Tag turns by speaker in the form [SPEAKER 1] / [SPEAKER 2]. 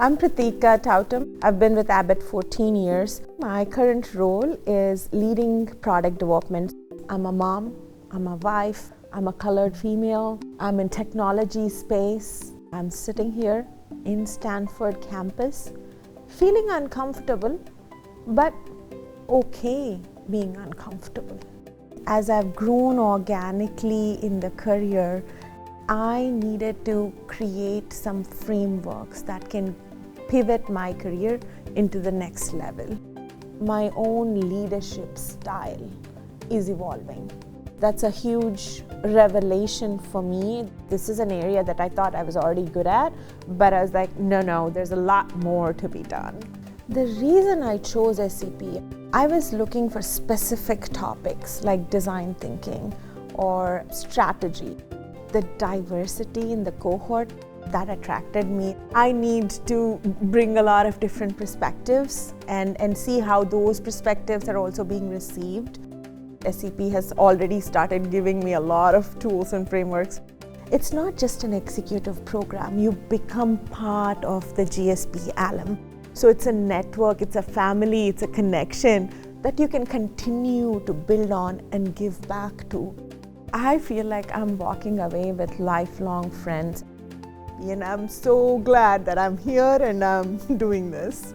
[SPEAKER 1] I'm Pritika Toutam. I've been with Abbott 14 years. My current role is leading product development. I'm a mom, I'm a wife, I'm a colored female, I'm in technology space. I'm sitting here in Stanford campus, feeling uncomfortable, but okay being uncomfortable. As I've grown organically in the career, I needed to create some frameworks that can pivot my career into the next level. My own leadership style is evolving. That's a huge revelation for me. This is an area that I thought I was already good at, but I was like, no, there's a lot more to be done. The reason I chose SEP, I was looking for specific topics like design thinking or strategy. The diversity in the cohort, that attracted me. I need to bring a lot of different perspectives and see how those perspectives are also being received. SEP has already started giving me a lot of tools and frameworks. It's not just an executive program, you become part of the GSB Alumni. So it's a network, it's a family, it's a connection that you can continue to build on and give back to. I feel like I'm walking away with lifelong friends, and I'm so glad that I'm here and I'm doing this.